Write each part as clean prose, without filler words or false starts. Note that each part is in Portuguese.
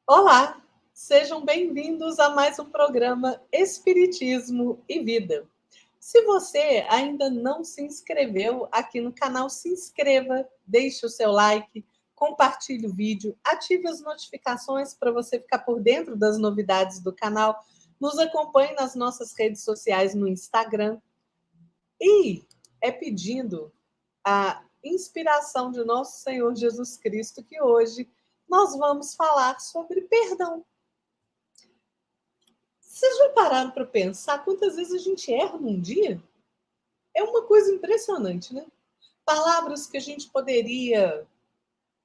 Olá, sejam bem-vindos a mais um programa Espiritismo e Vida. Se você ainda não se inscreveu aqui no canal, se inscreva, deixe o seu like, compartilhe o vídeo, ative as notificações para você ficar por dentro das novidades do canal, nos acompanhe nas nossas redes sociais no Instagram e pedindo a inspiração de nosso Senhor Jesus Cristo que hoje nós vamos falar sobre perdão. Vocês já pararam para pensar quantas vezes a gente erra num dia? É uma coisa impressionante, né? Palavras que a gente poderia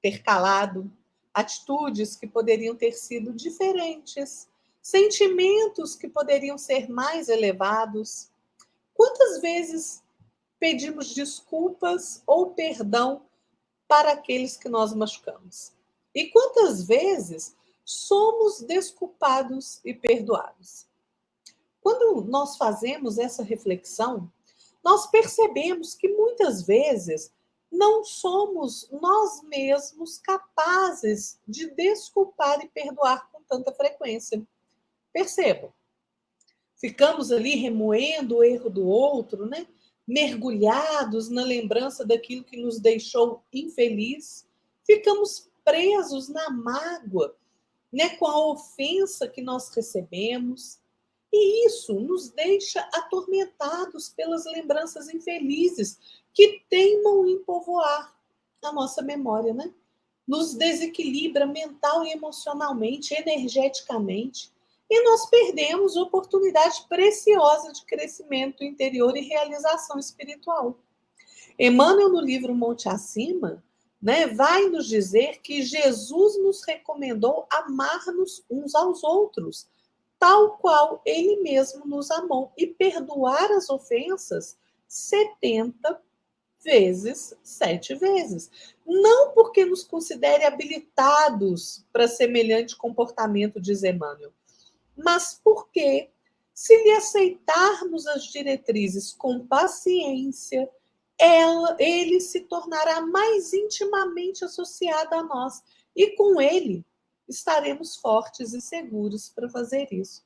ter calado, atitudes que poderiam ter sido diferentes, sentimentos que poderiam ser mais elevados. Quantas vezes pedimos desculpas ou perdão para aqueles que nós machucamos? E quantas vezes somos desculpados e perdoados? Quando nós fazemos essa reflexão, nós percebemos que muitas vezes não somos nós mesmos capazes de desculpar e perdoar com tanta frequência. Percebam, ficamos ali remoendo o erro do outro, né? Mergulhados na lembrança daquilo que nos deixou infeliz, ficamos presos na mágoa, né? Com a ofensa que nós recebemos. E isso nos deixa atormentados pelas lembranças infelizes que teimam em povoar a nossa memória, né? Nos desequilibra mental e emocionalmente, energeticamente, e nós perdemos oportunidade preciosa de crescimento interior e realização espiritual. Emmanuel, no livro Monte Acima, né, vai nos dizer que Jesus nos recomendou amar-nos uns aos outros, tal qual ele mesmo nos amou, e perdoar as ofensas 70 vezes, 7 vezes. Não porque nos considere habilitados para semelhante comportamento, diz Emmanuel, mas porque, se lhe aceitarmos as diretrizes com paciência, ele se tornará mais intimamente associado a nós, e com ele estaremos fortes e seguros para fazer isso.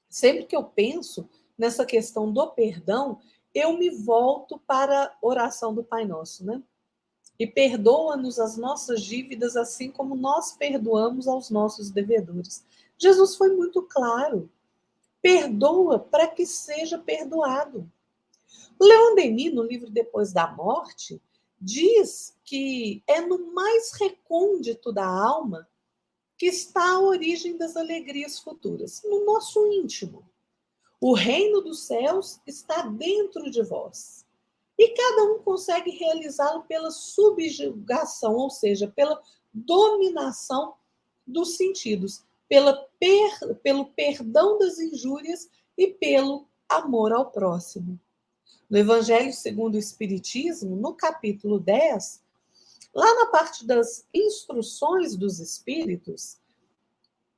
Sempre que eu penso nessa questão do perdão, eu me volto para a oração do Pai Nosso, né? E perdoa-nos as nossas dívidas, assim como nós perdoamos aos nossos devedores. Jesus foi muito claro. Perdoa para que seja perdoado. Leon Denis, no livro Depois da Morte, diz que é no mais recôndito da alma que está a origem das alegrias futuras, no nosso íntimo. O reino dos céus está dentro de vós. E cada um consegue realizá-lo pela subjugação, ou seja, pela dominação dos sentidos, pelo perdão das injúrias e pelo amor ao próximo. No Evangelho segundo o Espiritismo, no capítulo 10, lá na parte das instruções dos espíritos,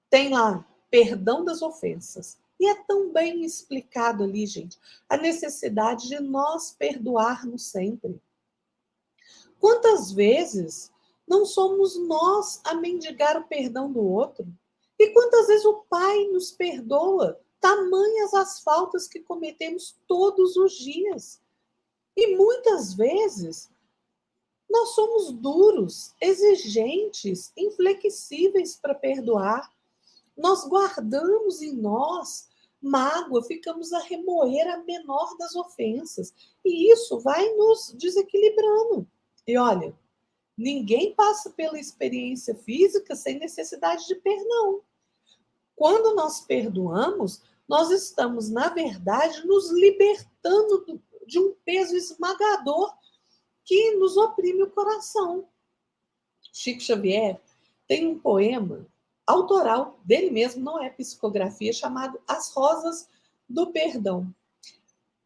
tem lá perdão das ofensas. E é tão bem explicado ali, gente, a necessidade de nós perdoarmos sempre. Quantas vezes não somos nós a mendigar o perdão do outro? E quantas vezes o Pai nos perdoa, tamanhas as faltas que cometemos todos os dias? E muitas vezes nós somos duros, exigentes, inflexíveis para perdoar. Nós guardamos em nós mágoa, ficamos a remoer a menor das ofensas. E isso vai nos desequilibrando. E olha, ninguém passa pela experiência física sem necessidade de perdão. Quando nós perdoamos, nós estamos, na verdade, nos libertando de um peso esmagador que nos oprime o coração. Chico Xavier tem um poema autoral dele mesmo, não é psicografia, chamado As Rosas do Perdão.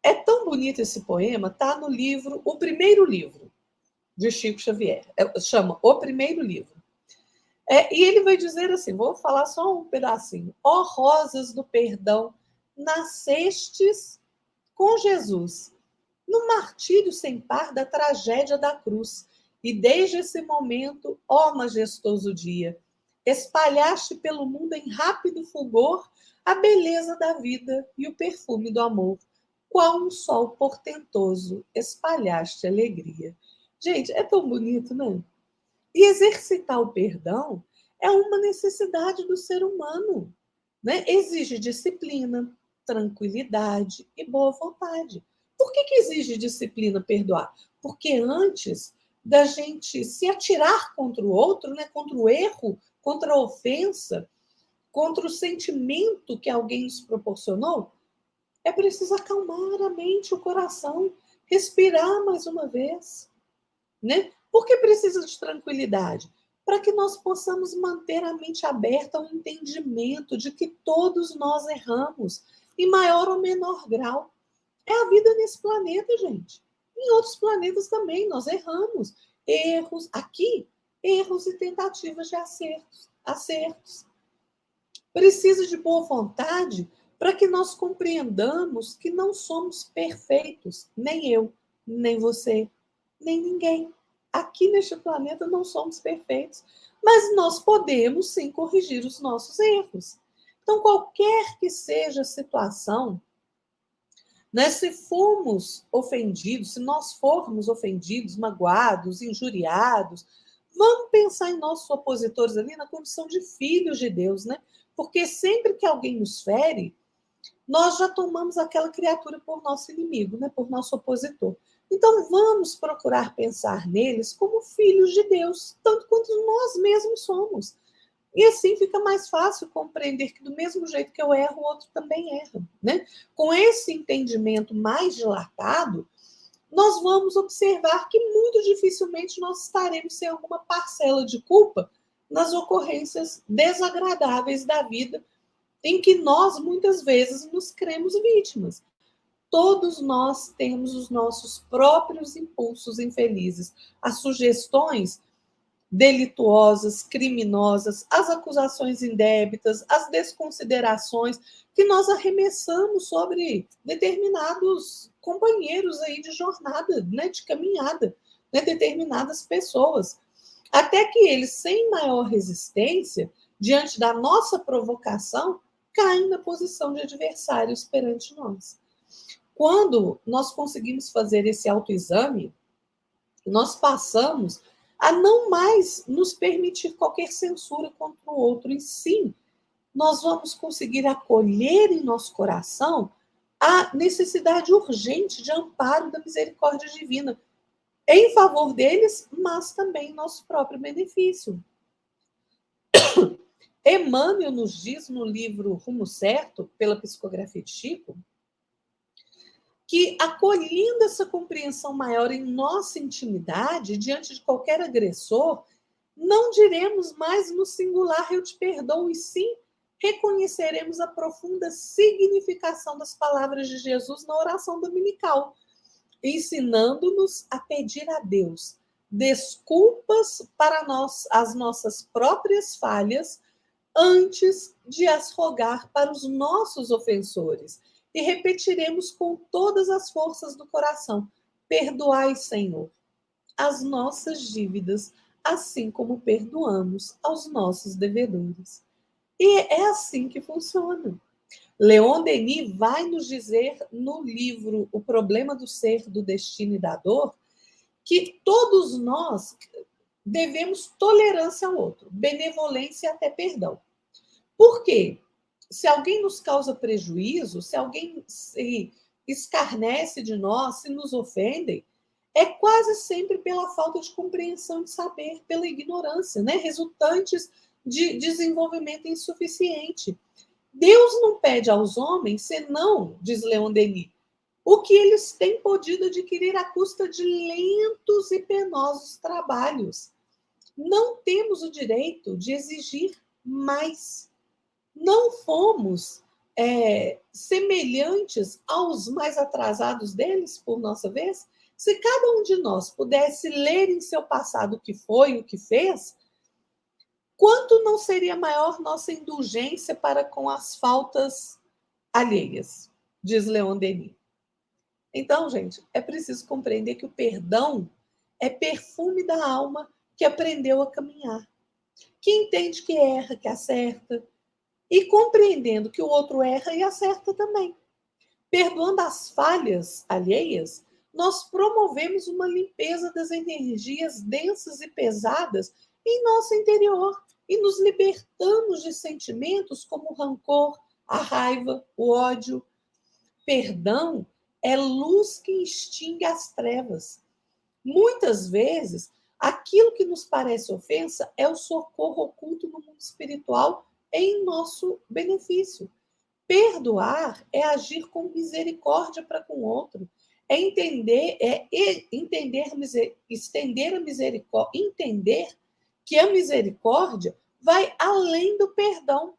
É tão bonito esse poema, tá no livro, o primeiro livro de Chico Xavier, chama O Primeiro Livro. E ele vai dizer assim, vou falar só um pedacinho. Ó rosas do perdão, nascestes com Jesus, no martírio sem par da tragédia da cruz. E desde esse momento, ó majestoso dia, espalhaste pelo mundo em rápido fulgor a beleza da vida e o perfume do amor. Qual um sol portentoso espalhaste alegria. Gente, é tão bonito, né? E exercitar o perdão é uma necessidade do ser humano, né? Exige disciplina, tranquilidade e boa vontade. Por que exige disciplina perdoar? Porque antes da gente se atirar contra o outro, né, contra o erro, contra a ofensa, contra o sentimento que alguém nos proporcionou, é preciso acalmar a mente, o coração, respirar mais uma vez, né? Por que precisa de tranquilidade? Para que nós possamos manter a mente aberta ao entendimento de que todos nós erramos, em maior ou menor grau. É a vida nesse planeta, gente. Em outros planetas também nós erramos. Erros, aqui, erros e tentativas de acertos. Precisa de boa vontade para que nós compreendamos que não somos perfeitos, nem eu, nem você, nem ninguém. Aqui neste planeta não somos perfeitos, mas nós podemos sim corrigir os nossos erros. Então, qualquer que seja a situação, né, se formos ofendidos, se nós formos ofendidos, magoados, injuriados, vamos pensar em nossos opositores ali na condição de filhos de Deus, né? Porque sempre que alguém nos fere, nós já tomamos aquela criatura por nosso inimigo, né? Por nosso opositor. Então, vamos procurar pensar neles como filhos de Deus, tanto quanto nós mesmos somos. E assim fica mais fácil compreender que, do mesmo jeito que eu erro, o outro também erra, né? Com esse entendimento mais dilatado, nós vamos observar que muito dificilmente nós estaremos sem alguma parcela de culpa nas ocorrências desagradáveis da vida, em que nós, muitas vezes, nos cremos vítimas. Todos nós temos os nossos próprios impulsos infelizes, as sugestões delituosas, criminosas, as acusações indébitas, as desconsiderações que nós arremessamos sobre determinados companheiros aí de jornada, né, de caminhada, né, determinadas pessoas, até que eles, sem maior resistência, diante da nossa provocação, caem na posição de adversários perante nós. Quando nós conseguimos fazer esse autoexame, nós passamos a não mais nos permitir qualquer censura contra o outro, e sim, nós vamos conseguir acolher em nosso coração a necessidade urgente de amparo da misericórdia divina em favor deles, mas também em nosso próprio benefício. Emmanuel nos diz no livro Rumo Certo, pela psicografia de Chico, que, acolhendo essa compreensão maior em nossa intimidade, diante de qualquer agressor, não diremos mais no singular eu te perdoo, e sim reconheceremos a profunda significação das palavras de Jesus na oração dominical, ensinando-nos a pedir a Deus desculpas para nós, as nossas próprias falhas, antes de as rogar para os nossos ofensores. E repetiremos com todas as forças do coração: perdoai, Senhor, as nossas dívidas, assim como perdoamos aos nossos devedores. E é assim que funciona. Leon Denis vai nos dizer no livro O Problema do Ser, do Destino e da Dor, que todos nós devemos tolerância ao outro, benevolência e até perdão. Por quê? Se alguém nos causa prejuízo, se alguém se escarnece de nós, se nos ofendem, é quase sempre pela falta de compreensão de saber, pela ignorância, né? Resultantes de desenvolvimento insuficiente. Deus não pede aos homens, senão, diz Leon Denis, o que eles têm podido adquirir à custa de lentos e penosos trabalhos. Não temos o direito de exigir mais. Não fomos semelhantes aos mais atrasados deles, por nossa vez? Se cada um de nós pudesse ler em seu passado o que foi, o que fez, quanto não seria maior nossa indulgência para com as faltas alheias, diz Leon Denis. Então, gente, é preciso compreender que o perdão é perfume da alma que aprendeu a caminhar. que entende que erra, que acerta, e compreendendo que o outro erra e acerta também. Perdoando as falhas alheias, nós promovemos uma limpeza das energias densas e pesadas em nosso interior e nos libertamos de sentimentos como o rancor, a raiva, o ódio. Perdão é luz que extingue as trevas. Muitas vezes, aquilo que nos parece ofensa é o socorro oculto no mundo espiritual em nosso benefício. Perdoar é agir com misericórdia para com o outro, é estender a misericórdia, entender que a misericórdia vai além do perdão,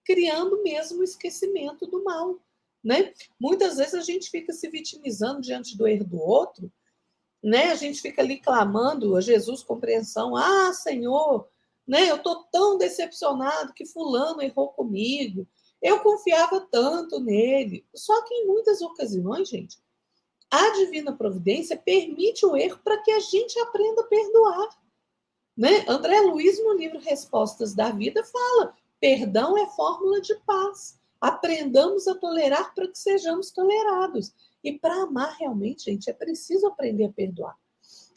criando mesmo o esquecimento do mal, né? Muitas vezes a gente fica se vitimizando diante do erro do outro, né? A gente fica ali clamando a Jesus compreensão. Ah, Senhor, né? Eu estou tão decepcionado que fulano errou comigo. Eu confiava tanto nele. Só que em muitas ocasiões, gente, a divina providência permite o erro para que a gente aprenda a perdoar, né? André Luiz, no livro Respostas da Vida, fala: perdão é fórmula de paz. Aprendamos a tolerar para que sejamos tolerados. E para amar realmente, gente, é preciso aprender a perdoar.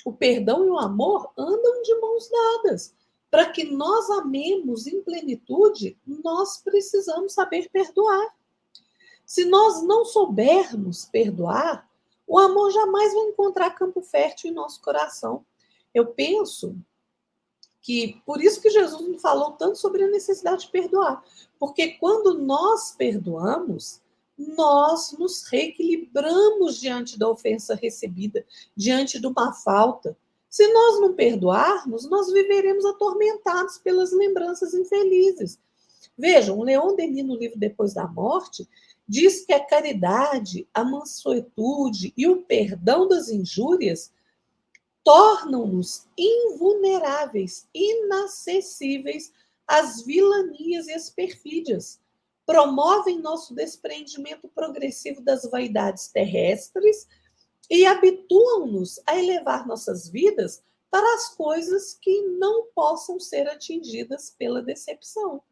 O perdão e o amor andam de mãos dadas. Para que nós amemos em plenitude, nós precisamos saber perdoar. Se nós não soubermos perdoar, o amor jamais vai encontrar campo fértil em nosso coração. Eu penso que por isso que Jesus me falou tanto sobre a necessidade de perdoar. Porque quando nós perdoamos, nós nos reequilibramos diante da ofensa recebida, diante de uma falta. Se nós não perdoarmos, nós viveremos atormentados pelas lembranças infelizes. Vejam, o Leon Denis, no livro Depois da Morte, diz que a caridade, a mansuetude e o perdão das injúrias tornam-nos invulneráveis, inacessíveis às vilanias e às perfídias. Promovem nosso desprendimento progressivo das vaidades terrestres e habituam-nos a elevar nossas vidas para as coisas que não possam ser atingidas pela decepção.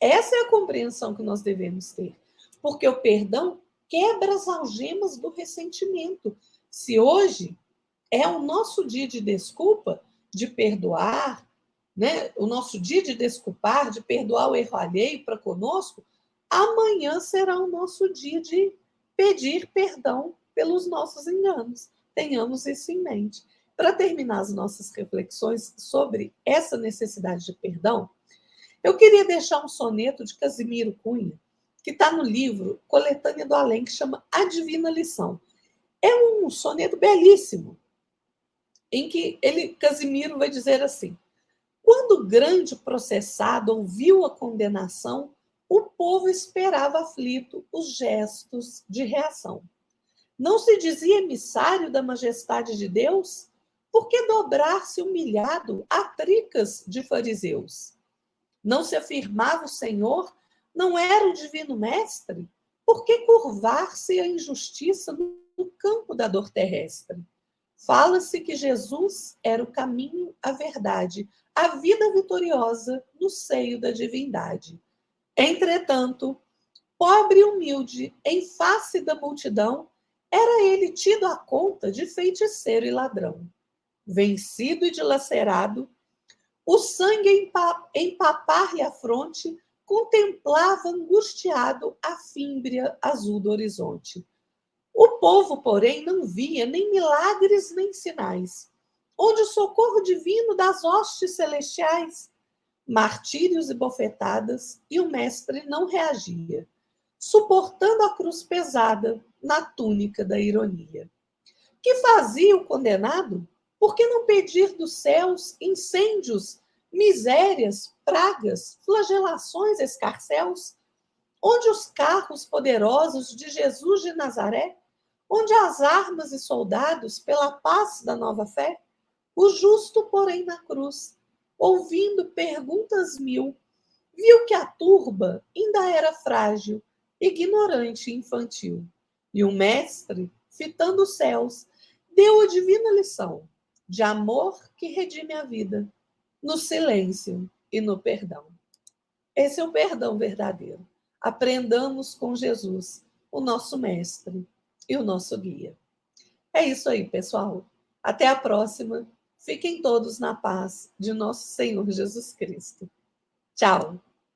Essa é a compreensão que nós devemos ter, porque o perdão quebra as algemas do ressentimento. Se hoje é o nosso dia de desculpa, de perdoar, né? O nosso dia de desculpar, de perdoar o erro alheio para conosco, amanhã será o nosso dia de pedir perdão pelos nossos enganos. Tenhamos isso em mente. Para terminar as nossas reflexões sobre essa necessidade de perdão, eu queria deixar um soneto de Casimiro Cunha, que está no livro Coletânea do Além, que chama A Divina Lição. É um soneto belíssimo, em que Casimiro vai dizer assim: quando o grande processado ouviu a condenação, o povo esperava aflito os gestos de reação. Não se dizia emissário da majestade de Deus? Por que dobrar-se humilhado a tricas de fariseus? Não se afirmava o Senhor? Não era o divino mestre? Por que curvar-se a injustiça no campo da dor terrestre? Fala-se que Jesus era o caminho, a verdade, a vida vitoriosa no seio da divindade. Entretanto, pobre e humilde, em face da multidão, era ele tido à conta de feiticeiro e ladrão. Vencido e dilacerado, o sangue empapar-lhe a fronte, contemplava angustiado a fímbria azul do horizonte. O povo, porém, não via nem milagres nem sinais. Onde o socorro divino das hostes celestiais? Martírios e bofetadas, e o mestre não reagia, suportando a cruz pesada na túnica da ironia. Que fazia o condenado? Por que não pedir dos céus incêndios, misérias, pragas, flagelações, escarcéus? Onde os carros poderosos de Jesus de Nazaré? Onde as armas e soldados pela paz da nova fé? O justo, porém, na cruz, ouvindo perguntas mil, viu que a turba ainda era frágil, ignorante e infantil. E o mestre, fitando os céus, deu a divina lição de amor que redime a vida, no silêncio e no perdão. Esse é o perdão verdadeiro. Aprendamos com Jesus, o nosso mestre e o nosso guia. É isso aí, pessoal. Até a próxima. Fiquem todos na paz de nosso Senhor Jesus Cristo. Tchau.